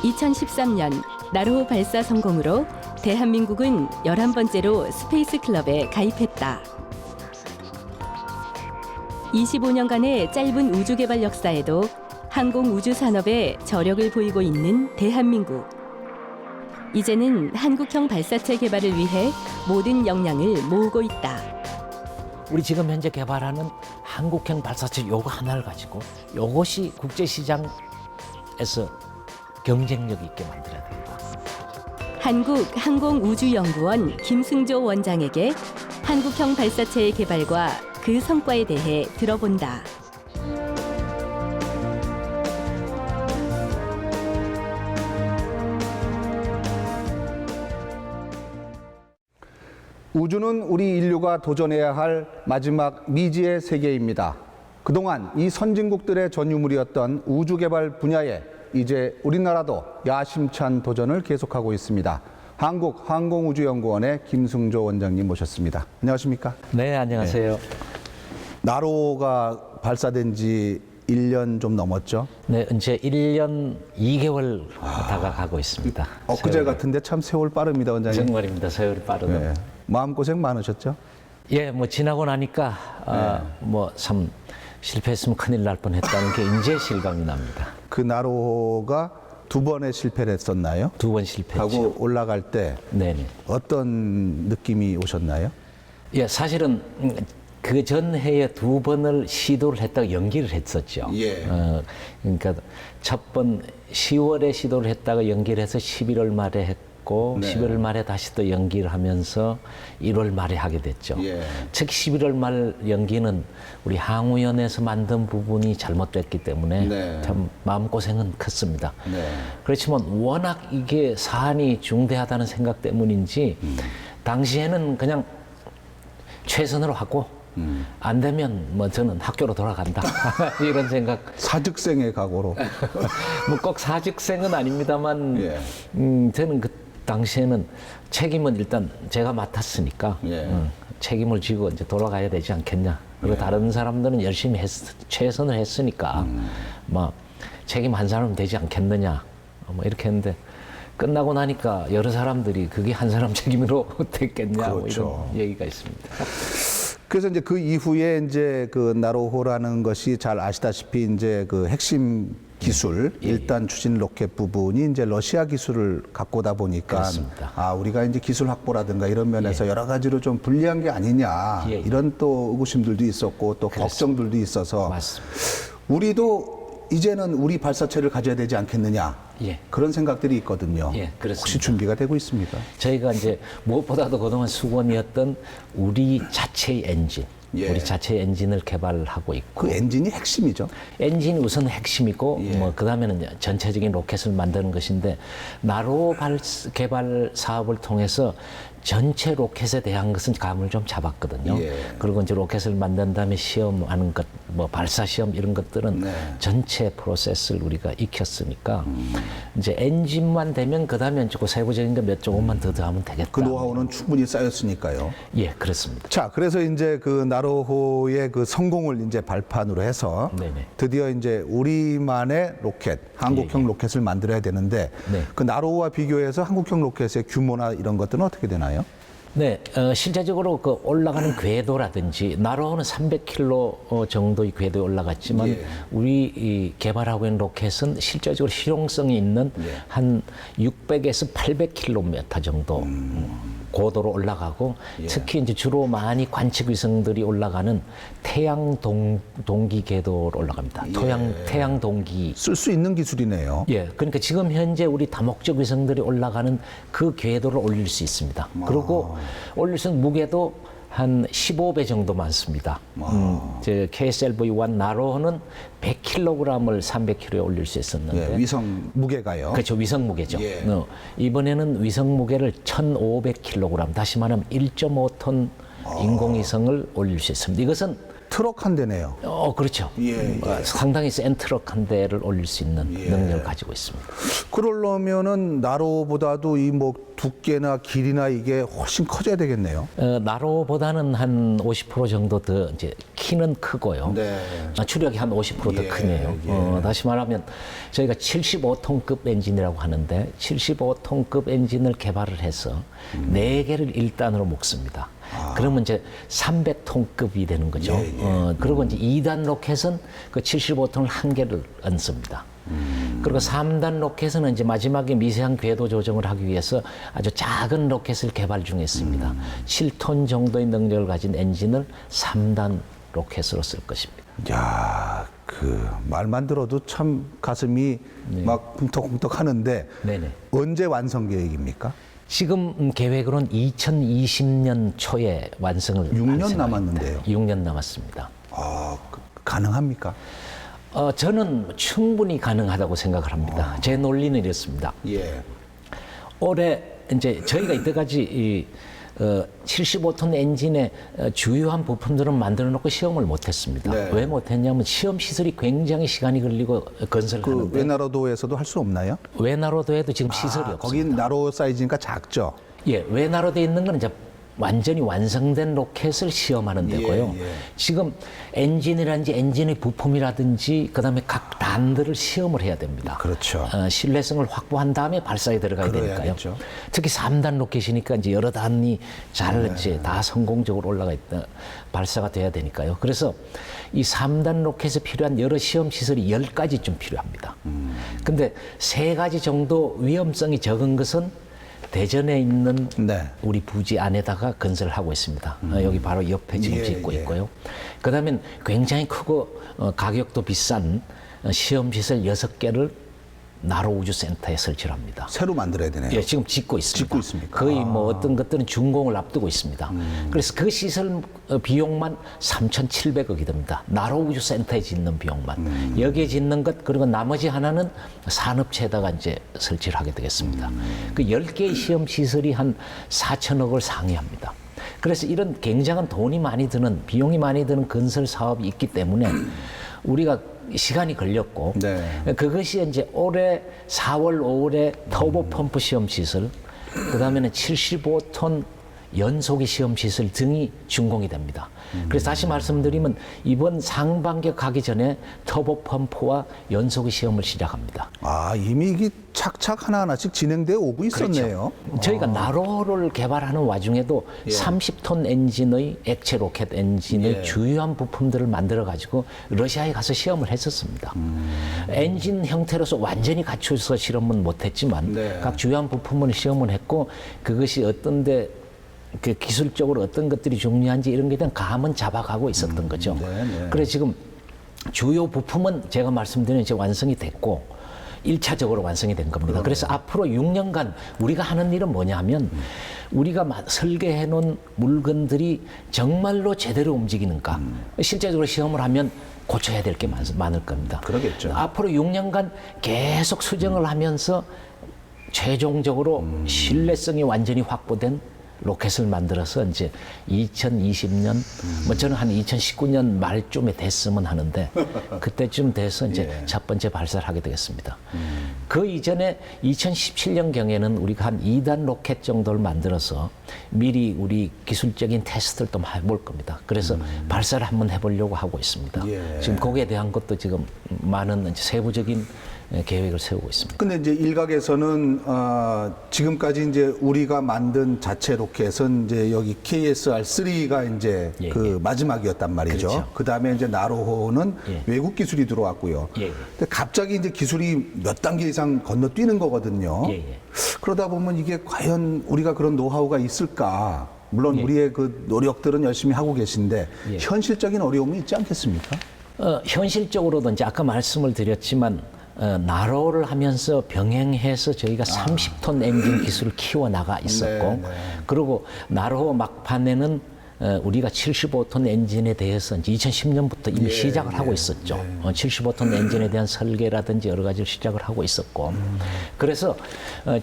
2013년 나로 발사 성공으로 대한민국은 11번째로 스페이스 클럽에 가입했다. 25년간의 짧은 우주 개발 역사에도 항공 우주 산업에 저력을 보이고 있는 대한민국. 이제는 한국형 발사체 개발을 위해 모든 역량을 모으고 있다. 우리 지금 현재 개발하는 한국형 발사체 요거 하나를 가지고 요것이 국제시장에서 경쟁력 있게 만들어야 된다. 한국항공우주연구원 김승조 원장에게 한국형 발사체의 개발과 그 성과에 대해 들어본다. 우주는 우리 인류가 도전해야 할 마지막 미지의 세계입니다. 그동안 이 선진국들의 전유물이었던 우주 개발 분야에 이제 우리나라도 야심찬 도전을 계속하고 있습니다. 한국항공우주연구원의 김승조 원장님 모셨습니다. 안녕하십니까? 네, 안녕하세요. 나로가 발사된 지 1년 좀 넘었죠? 네, 이제 1년 2개월 다가가고 있습니다. 엊그제 세월이. 같은데 참 세월 빠릅니다, 원장님. 정말입니다. 세월이 빠르다. 네. 마음고생 많으셨죠? 예, 뭐 지나고 나니까 뭐 참 실패했으면 큰일 날 뻔했다는 게 이제 실감이 납니다. 그 나로가 2번의 실패를 했었나요? 2번 실패했죠. 하고 올라갈 때 네네. 어떤 느낌이 오셨나요? 예, 사실은 그 전 해에 2번을 시도를 했다가 연기를 했었죠. 예. 그러니까 첫 번 10월에 시도를 했다가 연기를 해서 11월 말에 했고 네. 11월 말에 다시 또 연기를 하면서 1월 말에 하게 됐죠. 예. 특히 11월 말 연기는 우리 항우연에서 만든 부분이 잘못됐기 때문에 네. 참 마음고생은 컸습니다. 네. 그렇지만 워낙 이게 사안이 중대하다는 생각 때문인지 당시에는 그냥 최선으로 하고 안 되면 뭐 저는 학교로 돌아간다 이런 생각. 사직생의 각오로. 뭐 꼭 사직생은 아닙니다만 예. 저는 그 당시에는 책임은 일단 제가 맡았으니까 예. 책임을 지고 이제 돌아가야 되지 않겠냐. 그리고 다른 사람들은 열심히 최선을 했으니까 뭐 책임 한 사람은 되지 않겠느냐 뭐 이렇게 했는데 끝나고 나니까 여러 사람들이 그게 한 사람 책임으로 됐겠냐 그렇죠. 뭐 이런 얘기가 있습니다. 그래서 이제 그 이후에 이제 그 나로호라는 것이 잘 아시다시피 이제 그 핵심 기술 일단 추진 로켓 부분이 이제 러시아 기술을 갖고다 보니까 그렇습니다. 아 우리가 이제 기술 확보라든가 이런 면에서 여러 가지로 좀 불리한 게 아니냐 이런 또 의구심들도 있었고 또 걱정들도 있어서 맞습니다. 우리도 이제는 우리 발사체를 가져야 되지 않겠느냐 예. 그런 생각들이 있거든요. 예, 그렇습니다. 혹시 준비가 되고 있습니까? 저희가 이제 무엇보다도 그동안 수건이었던 우리 자체의 엔진, 예. 우리 자체의 엔진을 개발하고 있고 그 엔진이 핵심이죠. 엔진이 우선 핵심이고 예. 뭐 그다음에는 전체적인 로켓을 만드는 것인데 나로 개발 사업을 통해서 전체 로켓에 대한 것은 감을 좀 잡았거든요. 예. 그리고 이제 로켓을 만든 다음에 시험하는 것, 뭐 발사 시험 이런 것들은 네. 전체 프로세스를 우리가 익혔으니까 이제 엔진만 되면 그다음에 이제 그 세부적인 거 몇 조금만 더 하면 되겠다. 그 노하우는 충분히 쌓였으니까요. 예, 그렇습니다. 자, 그래서 이제 그 나로호의 그 성공을 이제 발판으로 해서 네네. 드디어 이제 우리만의 로켓, 한국형 로켓을 만들어야 되는데 네. 그 나로호와 비교해서 한국형 로켓의 규모나 이런 것들은 어떻게 되나요? 네, 실제적으로 그 올라가는 궤도라든지 나로호는 300km 정도의 궤도에 올라갔지만 예. 우리 이 개발하고 있는 로켓은 실제적으로 실용성이 있는 한 600에서 800km 정도 고도로 올라가고 특히 이제 주로 많이 관측 위성들이 올라가는 태양 동기 궤도로 올라갑니다. 태양 동기. 쓸 수 있는 기술이네요. 예, 그러니까 지금 현재 우리 다목적 위성들이 올라가는 그 궤도를 올릴 수 있습니다. 그리고 올릴 수 있는 무게도 한 15배 정도 많습니다. 저 KSLV-1 나로호는 100kg을 300kg에 올릴 수 있었는데 예, 위성 무게가요. 그렇죠. 위성 무게죠. 예. 이번에는 위성 무게를 1,500kg, 다시 말하면 1.5톤 인공위성을 올릴 수 있습니다. 이것은 트럭 한 대네요. 그렇죠. 예, 예. 상당히 센 트럭 한 대를 올릴 수 있는 예. 능력을 가지고 있습니다. 그러려면은 나로보다도 이 뭐 두께나 길이나 이게 훨씬 커져야 되겠네요. 나로보다는 한 50% 정도 더 이제 키는 크고요. 네. 추력이 한 50% 예, 더 크네요. 예. 다시 말하면 저희가 75톤급 엔진이라고 하는데 75톤급 엔진을 개발을 해서 4개를 1단으로 묶습니다. 그러면 이제 300톤급이 되는 거죠. 그리고 이제 2단 로켓은 그 75톤을 1개를 얹습니다. 그리고 3단 로켓은 이제 마지막에 미세한 궤도 조정을 하기 위해서 아주 작은 로켓을 개발 중에 있습니다. 7톤 정도의 능력을 가진 엔진을 3단 로켓으로 쓸 것입니다. 야, 그 말만 들어도 참 가슴이 막 쿵떡쿵떡 하는데 네네. 언제 완성 계획입니까? 지금 계획으로는 2020년 초에 완성을 6년 할 생각입니다. 남았는데요. 6년 남았습니다. 가능합니까? 저는 충분히 가능하다고 생각을 합니다. 제 논리는 이렇습니다. 예. 올해 이제 저희가 이때까지 75톤 엔진의 주요한 부품들은 만들어 놓고 시험을 못했습니다. 네. 왜 못했냐면 시험 시설이 굉장히 시간이 걸리고 건설을 그 하는데 외나로도에서도 할 수 없나요? 외나로도에도 지금 시설이 없습니다. 거긴 나로 사이즈니까 작죠. 예, 외나로도에 있는 건 이제 완전히 완성된 로켓을 시험하는 데고요. 예. 지금 엔진이라든지 엔진의 부품이라든지 그다음에 각 단들을 시험을 해야 됩니다. 그렇죠. 신뢰성을 확보한 다음에 발사에 들어가야 되니까요. 그래야겠죠. 특히 3단 로켓이니까 이제 여러 단이 잘 이제 다 성공적으로 올라가 있다 발사가 돼야 되니까요. 그래서 이 3단 로켓에 필요한 여러 시험 시설이 10가지쯤 필요합니다. 근데 3가지 정도 위험성이 적은 것은 대전에 있는 네. 우리 부지 안에다가 건설을 하고 있습니다. 여기 바로 옆에 지금 예, 짓고 예. 있고요. 그다음에 굉장히 크고 가격도 비싼 시험시설 6개를 나로 우주센터에 설치를 합니다. 새로 만들어야 되네요. 예, 지금 짓고 있습니다. 짓고 있습니까? 거의 뭐 어떤 것들은 준공을 앞두고 있습니다. 그래서 그 시설 비용만 3,700억이 듭니다. 나로 우주센터에 짓는 비용만. 여기에 짓는 것 그리고 나머지 하나는 산업체에다가 이제 설치를 하게 되겠습니다. 그 10개의 시험 시설이 한 4천억을 상회합니다. 그래서 이런 굉장한 돈이 많이 드는 비용이 많이 드는 건설 사업이 있기 때문에 우리가 시간이 걸렸고 네. 그것이 이제 올해 4월, 5월에 터보 펌프 시험 시설, 그다음에는 75톤 연소기 시험 시설 등이 준공이 됩니다. 그래서 다시 말씀드리면 이번 상반기 가기 전에 터보 펌프와 연소기 시험을 시작합니다. 이미 이게 착착 하나하나씩 진행되어 오고 있었네요. 저희가 나로를 개발하는 와중에도 30톤 엔진의 액체 로켓 엔진의 주요한 부품들을 만들어 가지고 러시아에 가서 시험을 했었습니다. 엔진 형태로서 완전히 갖춰서 실험은 못했지만 각 주요한 부품을 시험을 했고 그것이 어떤데 그 기술적으로 어떤 것들이 중요한지 이런 것에 대한 감은 잡아가고 있었던 거죠. 그래서 지금 주요 부품은 제가 말씀드린 이제 완성이 됐고 1차적으로 완성이 된 겁니다. 그래서 앞으로 6년간 우리가 하는 일은 뭐냐 하면 우리가 설계해 놓은 물건들이 정말로 제대로 움직이는가 실제적으로 시험을 하면 고쳐야 될 게 많을 겁니다. 그러겠죠. 앞으로 6년간 계속 수정을 하면서 최종적으로 신뢰성이 완전히 확보된 로켓을 만들어서 이제 2020년, 뭐 저는 한 2019년 말쯤에 됐으면 하는데 그때쯤 돼서 이제 첫 번째 발사를 하게 되겠습니다. 그 이전에 2017년 경에는 우리가 한 2단 로켓 정도를 만들어서 미리 우리 기술적인 테스트를 좀 해볼 겁니다. 그래서 발사를 한번 해보려고 하고 있습니다. 지금 거기에 대한 것도 지금 많은 이제 세부적인 계획을 세우고 있습니다. 근데 이제 일각에서는 지금까지 이제 우리가 만든 자체 로켓은 이제 여기 KSR-3가 이제 그 마지막이었단 말이죠. 그렇죠. 그 다음에 이제 나로호는 외국 기술이 들어왔고요. 근데 갑자기 이제 기술이 몇 단계 이상 건너뛰는 거거든요. 그러다 보면 이게 과연 우리가 그런 노하우가 있을까? 물론 우리의 그 노력들은 열심히 하고 계신데 현실적인 어려움이 있지 않겠습니까? 현실적으로도 이제 아까 말씀을 드렸지만 나로를 하면서 병행해서 저희가 30톤 엔진 기술을 키워나가 있었고 그리고 나로 막판에는 우리가 75톤 엔진에 대해서 이제 2010년부터 이미 시작을 하고 있었죠. 75톤 엔진에 대한 설계라든지 여러 가지를 시작을 하고 있었고, 그래서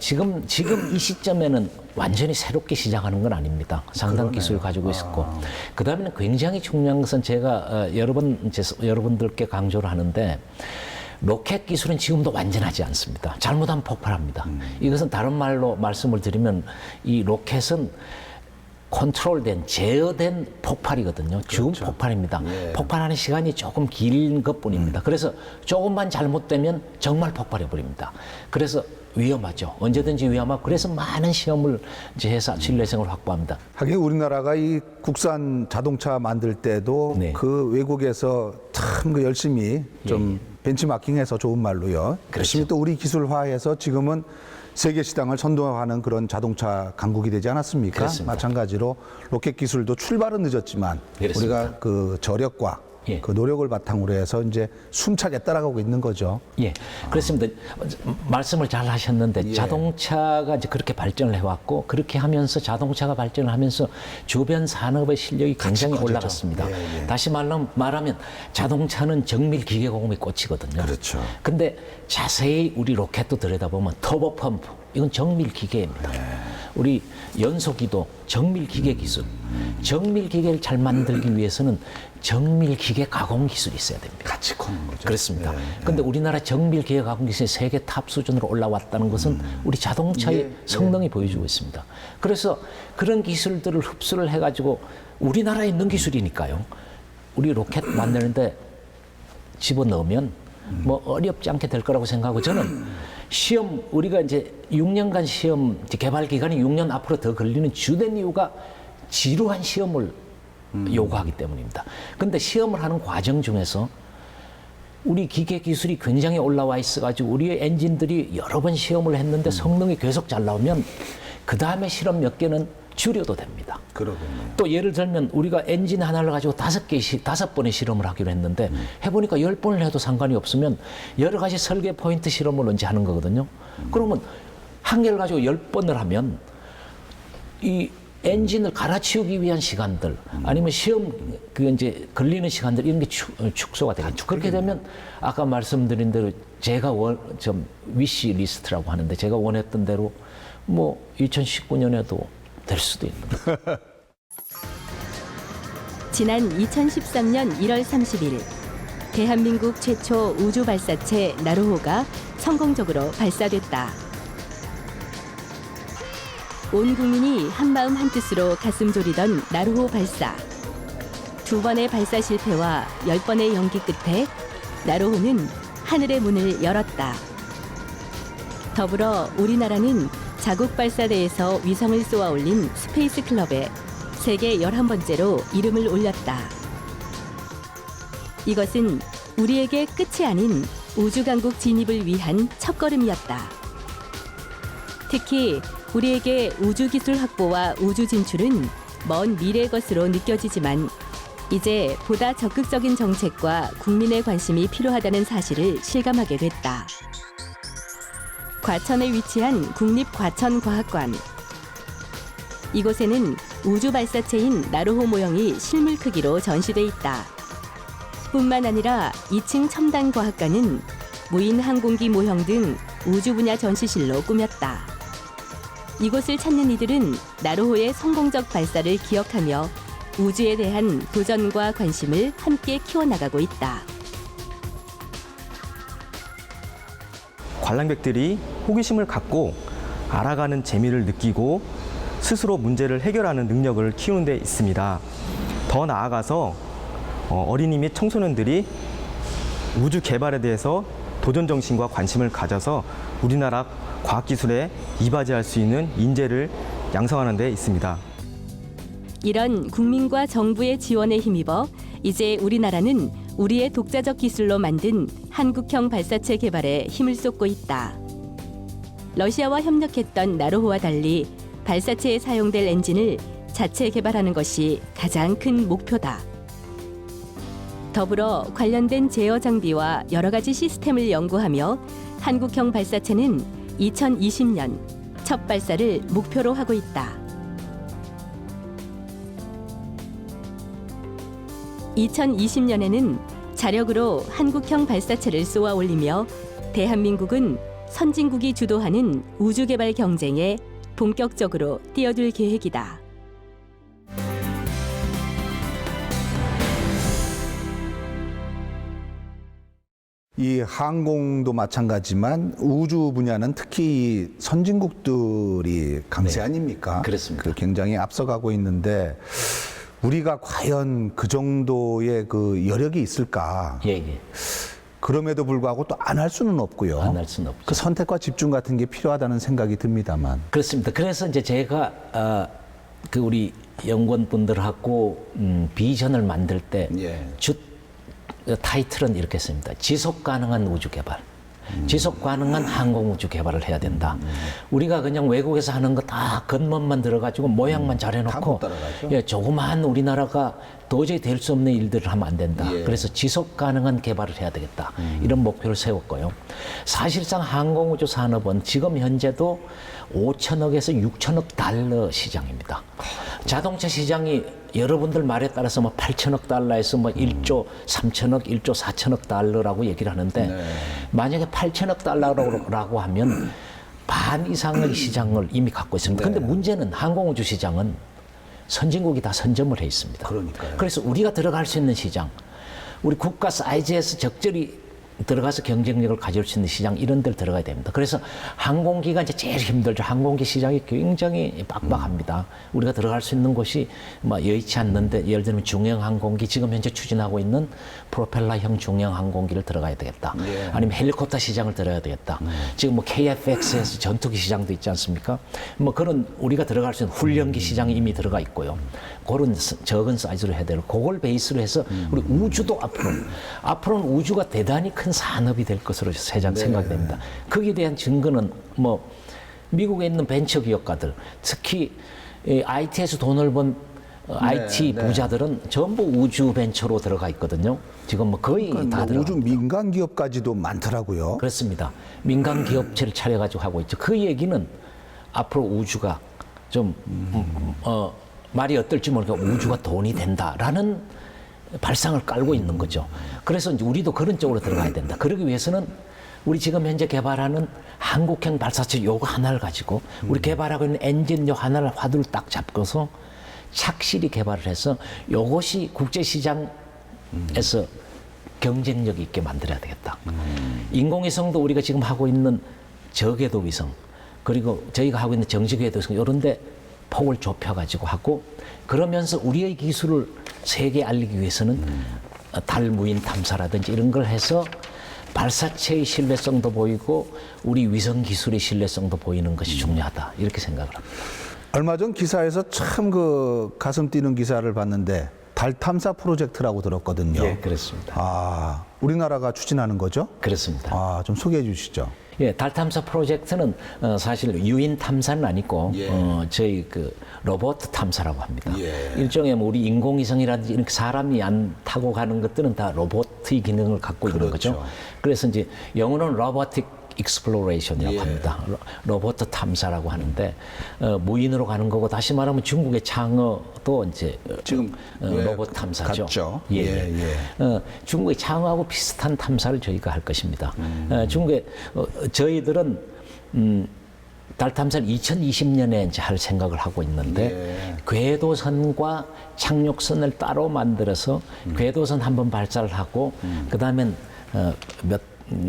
지금 이 시점에는 완전히 새롭게 시작하는 건 아닙니다. 상당 기술을 가지고 있었고, 그 다음에는 굉장히 중요한 것은 제가 여러분들께 강조를 하는데, 로켓 기술은 지금도 완전하지 않습니다. 잘못하면 폭발합니다. 이것은 다른 말로 말씀을 드리면 이 로켓은 컨트롤된, 제어된 폭발이거든요. 죽음 폭발입니다. 폭발하는 시간이 조금 긴 것뿐입니다. 그래서 조금만 잘못되면 정말 폭발해버립니다. 그래서 위험하죠. 언제든지 위험하고, 그래서 많은 시험을 이제 해서 신뢰성을 확보합니다. 하긴 우리나라가 이 국산 자동차 만들 때도 네. 그 외국에서 참 그 열심히 좀 벤치마킹해서 좋은 말로요. 열심히 또 우리 기술화해서 지금은 세계 시장을 선도하는 그런 자동차 강국이 되지 않았습니까? 그렇습니다. 마찬가지로 로켓 기술도 출발은 늦었지만 그렇습니다. 우리가 그 저력과 예. 그 노력을 바탕으로 해서 이제 숨차게 따라가고 있는 거죠. 예, 그렇습니다. 말씀을 잘 하셨는데 자동차가 이제 그렇게 발전을 해왔고, 그렇게 하면서 자동차가 발전을 하면서 주변 산업의 실력이 굉장히 올라갔습니다. 다시 말하면 자동차는 정밀 기계 공업이 꽃이거든요. 그렇죠. 근데 자세히 우리 로켓도 들여다보면 터보 펌프, 이건 정밀 기계입니다. 우리 연소기도 정밀 기계 기술. 정밀 기계를 잘 만들기 위해서는 정밀 기계 가공 기술이 있어야 됩니다. 같이 커는 거죠. 그렇습니다. 그런데 우리나라 정밀 기계 가공 기술이 세계 탑 수준으로 올라왔다는 것은 우리 자동차의 성능이 보여주고 있습니다. 그래서 그런 기술들을 흡수를 해가지고 우리나라에 있는 기술이니까요. 우리 로켓 만드는데 집어넣으면 뭐 어렵지 않게 될 거라고 생각하고, 저는 시험, 우리가 이제 6년간 시험 개발 기간이 6년 앞으로 더 걸리는 주된 이유가 지루한 시험을 요구하기 때문입니다. 근데 시험을 하는 과정 중에서 우리 기계 기술이 굉장히 올라와 있어가지고 우리의 엔진들이 여러 번 시험을 했는데 성능이 계속 잘 나오면 그 다음에 실험 몇 개는 줄여도 됩니다. 그러군요. 또 예를 들면 우리가 엔진 하나를 가지고 5번의 실험을 하기로 했는데 해보니까 10번을 해도 상관이 없으면 여러 가지 설계 포인트 실험을 언제 하는 거거든요. 그러면 한 개를 가지고 10번을 하면 이 엔진을 갈아치우기 위한 시간들, 아니면 시험 그 이제 걸리는 시간들, 이런 게 축소가 되겠죠. 그렇게 되면 아까 말씀드린 대로 제가 좀 위시 리스트라고 하는데, 제가 원했던 대로 뭐 2019년에도 될 수도 있는. 지난 2013년 1월 30일 대한민국 최초 우주 발사체 나로호가 성공적으로 발사됐다. 온 국민이 한마음 한뜻으로 가슴 졸이던 나로호 발사. 2번의 발사 실패와 10번의 연기 끝에 나로호는 하늘의 문을 열었다. 더불어 우리나라는 자국 발사대에서 위성을 쏘아 올린 스페이스 클럽에 세계 11번째로 이름을 올렸다. 이것은 우리에게 끝이 아닌 우주 강국 진입을 위한 첫걸음이었다. 특히 우리에게 우주 기술 확보와 우주 진출은 먼 미래의 것으로 느껴지지만, 이제 보다 적극적인 정책과 국민의 관심이 필요하다는 사실을 실감하게 됐다. 과천에 위치한 국립과천과학관. 이곳에는 우주 발사체인 나로호 모형이 실물 크기로 전시돼 있다. 뿐만 아니라 2층 첨단과학관은 무인 항공기 모형 등 우주 분야 전시실로 꾸몄다. 이곳을 찾는 이들은 나로호의 성공적 발사를 기억하며 우주에 대한 도전과 관심을 함께 키워나가고 있다. 관람객들이 호기심을 갖고 알아가는 재미를 느끼고 스스로 문제를 해결하는 능력을 키우는 데 있습니다. 더 나아가서 어린이 및 청소년들이 우주 개발에 대해서 도전 정신과 관심을 가져서 우리나라 과학기술에 이바지할 수 있는 인재를 양성하는 데 있습니다. 이런 국민과 정부의 지원에 힘입어 이제 우리나라는 우리의 독자적 기술로 만든 한국형 발사체 개발에 힘을 쏟고 있다. 러시아와 협력했던 나로호와 달리 발사체에 사용될 엔진을 자체 개발하는 것이 가장 큰 목표다. 더불어 관련된 제어 장비와 여러 가지 시스템을 연구하며 한국형 발사체는 2020년 첫 발사를 목표로 하고 있다. 2020년에는 자력으로 한국형 발사체를 쏘아 올리며 대한민국은 선진국이 주도하는 우주 개발 경쟁에 본격적으로 뛰어들 계획이다. 이 항공도 마찬가지지만 우주 분야는 특히 이 선진국들이 강세 네. 아닙니까? 그렇습니다. 굉장히 앞서가고 있는데 우리가 과연 그 정도의 그 여력이 있을까? 예, 예. 그럼에도 불구하고 또 안 할 수는 없고요. 안 할 수는 없죠. 그 선택과 집중 같은 게 필요하다는 생각이 듭니다만. 그렇습니다. 그래서 이제 제가 그 우리 연구원분들하고 비전을 만들 때 예. 타이틀은 이렇게 했습니다. 지속 가능한 우주 개발. 지속 가능한 항공 우주 개발을 해야 된다. 우리가 그냥 외국에서 하는 거 다 겉멋만 들어가지고 모양만 잘 다못 해놓고 따라가죠. 예, 조그마한 우리나라가 도저히 될 수 없는 일들을 하면 안 된다. 예. 그래서 지속 가능한 개발을 해야 되겠다. 이런 목표를 세웠고요. 사실상 항공 우주 산업은 지금 현재도 5천억에서 6천억 달러 시장입니다. 자동차 시장이 여러분들 말에 따라서 뭐 8천억 달러에서 뭐 1조 3천억, 1조 4천억 달러라고 얘기를 하는데 만약에 8천억 달러라고 하면 반 이상의 시장을 이미 갖고 있습니다. 근데 문제는 항공우주 시장은 선진국이 다 선점을 해 있습니다. 그러니까요. 그래서 우리가 들어갈 수 있는 시장, 우리 국가 사이즈에서 적절히 들어가서 경쟁력을 가질 수 있는 시장 이런 데를 들어가야 됩니다. 그래서 항공기가 이제 제일 힘들죠. 항공기 시장이 굉장히 빡빡합니다. 우리가 들어갈 수 있는 곳이 뭐 여의치 않는데 예를 들면 중형 항공기 지금 현재 추진하고 있는 프로펠러형 중형 항공기를 들어가야 되겠다. 예. 아니면 헬리콥터 시장을 들어야 되겠다. 지금 뭐 KF-X에서 전투기 시장도 있지 않습니까? 뭐 그런 우리가 들어갈 수 있는 훈련기 시장이 이미 들어가 있고요. 그런 적은 사이즈로 해야 되고 그걸 베이스로 해서 우리 우주도 앞으로는 우주가 대단히 큰 산업이 될 것으로 생각이 됩니다. 거기에 대한 증거는 뭐 미국에 있는 벤처 기업가들 특히 IT에서 돈을 번 IT 부자들은 전부 우주 벤처로 들어가 있거든요. 지금 뭐 거의 다 들어가. 우주 민간 기업까지도 많더라고요. 그렇습니다. 민간 기업체를 차려가지고 하고 있죠. 그 얘기는 앞으로 우주가 좀 말이 어떨지 모르겠고 우주가 돈이 된다라는 발상을 깔고 있는 거죠. 그래서 이제 우리도 그런 쪽으로 들어가야 된다. 그러기 위해서는 우리 지금 현재 개발하는 한국형 발사체 요거 하나를 가지고 우리 개발하고 있는 엔진 요 하나를 화두를 딱 잡고서 착실히 개발을 해서 요것이 국제시장에서 경쟁력 있게 만들어야 되겠다. 인공위성도 우리가 지금 하고 있는 저궤도 위성 그리고 저희가 하고 있는 정지궤도 위성 이런 데 폭을 좁혀가지고 하고 그러면서 우리의 기술을 세계에 알리기 위해서는 달 무인 탐사라든지 이런 걸 해서 발사체의 신뢰성도 보이고 우리 위성 기술의 신뢰성도 보이는 것이 중요하다 이렇게 생각을 합니다. 얼마 전 기사에서 참 그 가슴 뛰는 기사를 봤는데 달 탐사 프로젝트라고 들었거든요. 예, 그렇습니다. 아, 우리나라가 추진하는 거죠? 그렇습니다. 아, 좀 소개해 주시죠. 예, 달 탐사 프로젝트는 사실 유인 탐사는 아니고 저희 그 로봇 탐사라고 합니다. 일종의 뭐 우리 인공위성이라든지 이렇게 사람이 안 타고 가는 것들은 다 로봇의 기능을 갖고 있는 거죠. 그래서 이제 영어로는 로보틱 익스플로레이션이라고 합니다. 로봇 탐사라고 하는데 무인으로 가는 거고 다시 말하면 중국의 창어도 이제 지금 로봇 탐사죠. 같죠? 중국의 창어하고 비슷한 탐사를 저희가 할 것입니다. 중국의 저희들은 달 탐사를 2020년에 이제 할 생각을 하고 있는데 궤도선과 착륙선을 따로 만들어서 궤도선 한번 발사를 하고 그다음엔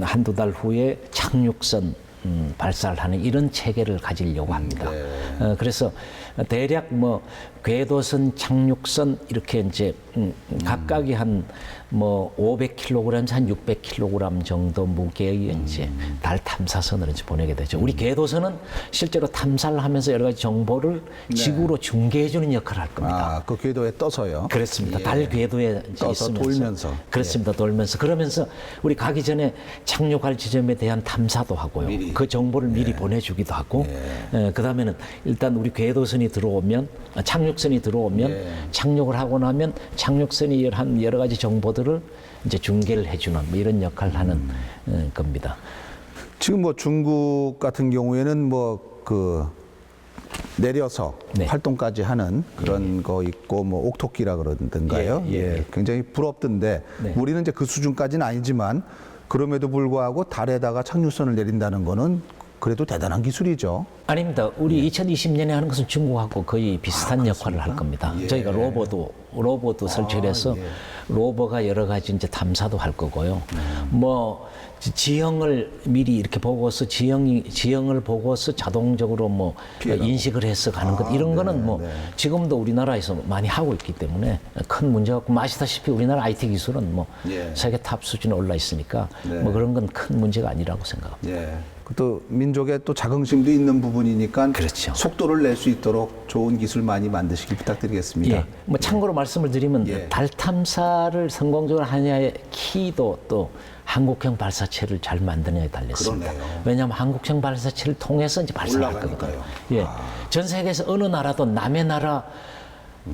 한두 달 후에 착륙선 발사를 하는 이런 체계를 가지려고 합니다. 그래서 대략 뭐 궤도선, 착륙선 이렇게 이제 각각이 한 뭐 500kg에서 한 600kg 정도 무게의 이제 달 탐사선을 이제 보내게 되죠. 우리 궤도선은 실제로 탐사를 하면서 여러 가지 정보를 지구로 중계해주는 역할을 할 겁니다. 아, 그 궤도에 떠서요? 그렇습니다. 달 궤도에 떠서 있으면서 돌면서. 그렇습니다. 돌면서 그러면서 우리 가기 전에 착륙할 지점에 대한 탐사도 하고요. 그 정보를 미리 보내주기도 하고 그다음에는 일단 우리 궤도선이 들어오면 착륙선이 들어오면 착륙을 하고 나면 착륙선이 한 여러 가지 정보들을 이제 중계를 해주는 뭐 이런 역할을 하는 겁니다. 지금 뭐 중국 같은 경우에는 뭐 그 내려서 네. 활동까지 하는 그런 거 있고 뭐 옥토끼라 그러던가요. 예, 굉장히 부럽던데 네. 우리는 이제 그 수준까지는 아니지만 그럼에도 불구하고 달에다가 착륙선을 내린다는 거는 그래도 대단한 기술이죠. 아닙니다. 우리 2020년에 하는 것은 중국하고 거의 비슷한 역할을 할 겁니다. 저희가 로버도 설치를 해서 로버가 여러 가지 이제 탐사도 할 거고요. 뭐 지형을 미리 이렇게 보고서 지형을 보고서 자동적으로 뭐 인식을 해서 가는 것 이런 거는 뭐 지금도 우리나라에서 많이 하고 있기 때문에 큰 문제가 없고 아시다시피 우리나라 IT 기술은 뭐 세계 탑 수준에 올라 있으니까 뭐 그런 건 큰 문제가 아니라고 생각합니다. 또 민족의 또 자긍심도 있는 부분이니까 그렇죠. 속도를 낼 수 있도록 좋은 기술 많이 만드시길 부탁드리겠습니다. 예. 뭐 참고로 말씀을 드리면 달 탐사를 성공적으로 하느냐의 키도 또 한국형 발사체를 잘 만드느냐에 달려 있습니다. 그러네요. 왜냐하면 한국형 발사체를 통해서 이제 발사할 거거든요. 예. 전 세계에서 어느 나라도 남의 나라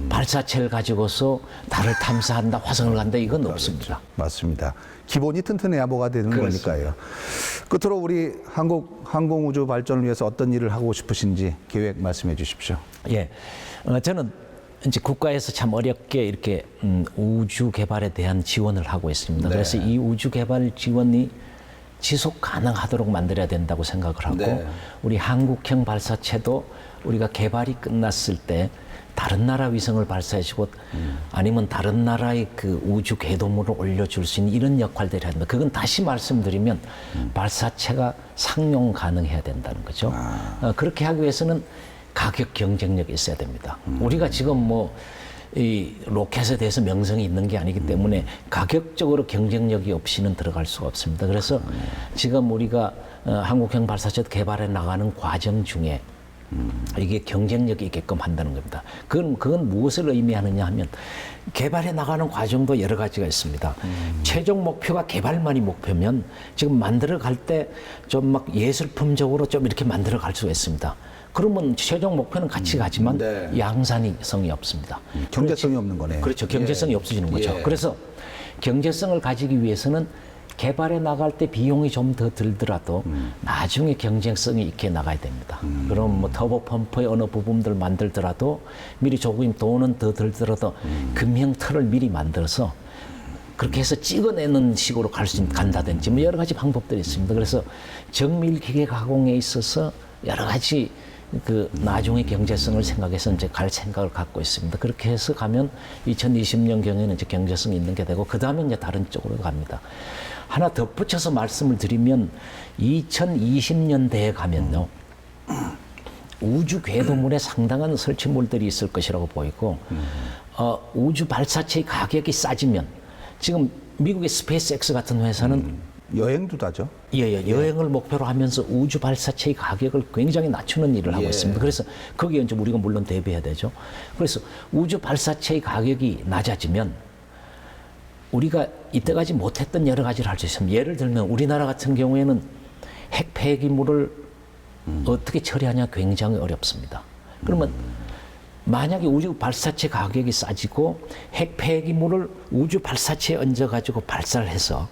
발사체를 가지고서 달을 탐사한다, 화성을 간다 이건 없습니다. 맞습니다. 기본이 튼튼해야 뭐가 되는 그렇습니다. 거니까요. 끝으로 우리 한국 항공우주 발전을 위해서 어떤 일을 하고 싶으신지 계획 말씀해 주십시오. 예, 저는 이제 국가에서 참 어렵게 이렇게 우주 개발에 대한 지원을 하고 있습니다. 그래서 이 우주 개발 지원이 지속 가능하도록 만들어야 된다고 생각을 하고 우리 한국형 발사체도 우리가 개발이 끝났을 때 다른 나라 위성을 발사해주고 아니면 다른 나라의 그 우주 궤도물을 올려줄 수 있는 이런 역할들을 합니다. 그건 다시 말씀드리면 발사체가 상용 가능해야 된다는 거죠. 그렇게 하기 위해서는 가격 경쟁력이 있어야 됩니다. 우리가 지금 뭐 이 로켓에 대해서 명성이 있는 게 아니기 때문에 가격적으로 경쟁력이 없이는 들어갈 수가 없습니다. 그래서 지금 우리가 한국형 발사체 개발해 나가는 과정 중에 이게 경쟁력이 있게끔 한다는 겁니다. 그건 무엇을 의미하느냐 하면 개발해 나가는 과정도 여러 가지가 있습니다. 최종 목표가 개발만이 목표면 지금 만들어 갈 때 좀 막 예술품적으로 좀 이렇게 만들어 갈 수가 있습니다. 그러면 최종 목표는 같이 가지만 양산성이 없습니다. 경제성이 없는 거네요. 그렇죠. 경제성이 없어지는 거죠. 그래서 경제성을 가지기 위해서는 개발해 나갈 때 비용이 좀 더 들더라도 나중에 경쟁성이 있게 나가야 됩니다. 그럼 뭐 터보 펌프의 어느 부분들 만들더라도 미리 조금 돈은 더 들더라도 금형 틀을 미리 만들어서 그렇게 해서 찍어내는 식으로 간다든지 뭐 여러 가지 방법들이 있습니다. 그래서 정밀 기계 가공에 있어서 여러 가지 그 나중의 경제성을 생각해서 이제 갈 생각을 갖고 있습니다. 그렇게 해서 가면 2020년 경에는 이제 경제성이 있는 게 되고 그 다음에 이제 다른 쪽으로 갑니다. 하나 덧붙여서 말씀을 드리면 2020년대에 가면요 우주 궤도물에 상당한 설치물들이 있을 것이라고 보이고 우주 발사체의 가격이 싸지면 지금 미국의 스페이스X 같은 회사는 여행도 다죠. 여행을 목표로 하면서 우주 발사체의 가격을 굉장히 낮추는 일을 하고 있습니다. 그래서 거기에 이제 우리가 물론 대비해야 되죠. 그래서 우주 발사체의 가격이 낮아지면 우리가 이때까지 못했던 여러 가지를 할 수 있습니다. 예를 들면 우리나라 같은 경우에는 핵 폐기물을 어떻게 처리하냐 굉장히 어렵습니다. 그러면 만약에 우주 발사체 가격이 싸지고 핵 폐기물을 우주 발사체에 얹어가지고 발사를 해서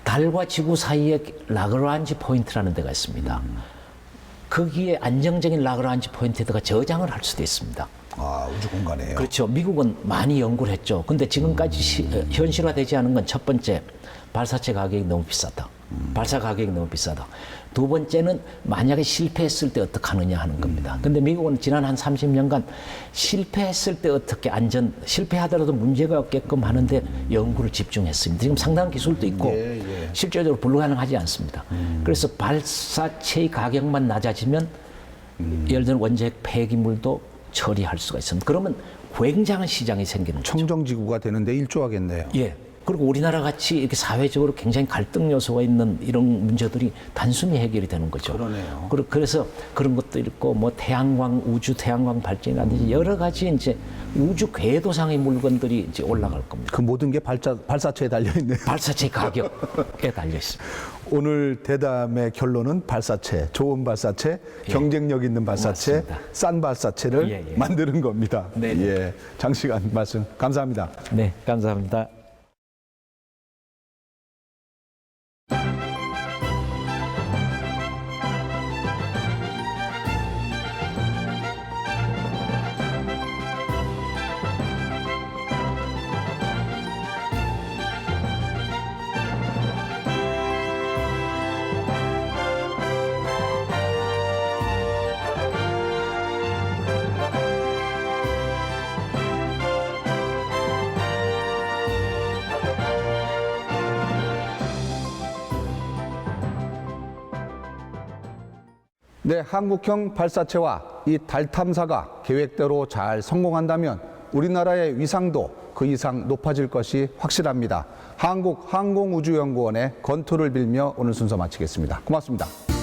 달과 지구 사이에 라그란지 포인트라는 데가 있습니다. 거기에 안정적인 라그란지 포인트에다가 저장을 할 수도 있습니다. 아, 우주 공간에요. 그렇죠. 미국은 많이 연구를 했죠. 근데 지금까지 현실화되지 않은 건 첫 번째, 발사체 가격이 너무 비싸다. 발사 가격이 너무 비싸다. 두 번째는 만약에 실패했을 때 어떻게 하느냐 하는 겁니다. 근데 미국은 지난 한 30년간 실패했을 때 어떻게 실패하더라도 문제가 없게끔 하는데 연구를 집중했습니다. 지금 상당한 기술도 있고 실제적으로 불가능하지 않습니다. 그래서 발사체의 가격만 낮아지면 예를 들어 원자핵 폐기물도 처리할 수가 있습니다. 그러면 굉장한 시장이 생기는 거죠. 청정지구가 되는데 일조하겠네요. 예. 그리고 우리나라 같이 이렇게 사회적으로 굉장히 갈등 요소가 있는 이런 문제들이 단순히 해결이 되는 거죠. 그러네요. 그래서 그런 것도 있고 뭐 태양광, 우주 태양광 발전이라든지 여러 가지 이제 우주 궤도상의 물건들이 이제 올라갈 겁니다. 그 모든 게 발사체에 달려 있네요. 발사체 가격에 달려 있습니다. 오늘 대담의 결론은 발사체, 좋은 발사체, 경쟁력 있는 발사체, 맞습니다. 싼 발사체를 만드는 겁니다. 네. 예, 장시간 말씀 감사합니다. 네, 감사합니다. 네, 한국형 발사체와 이 달 탐사가 계획대로 잘 성공한다면 우리나라의 위상도 그 이상 높아질 것이 확실합니다. 한국항공우주연구원의 건투를 빌며 오늘 순서 마치겠습니다. 고맙습니다.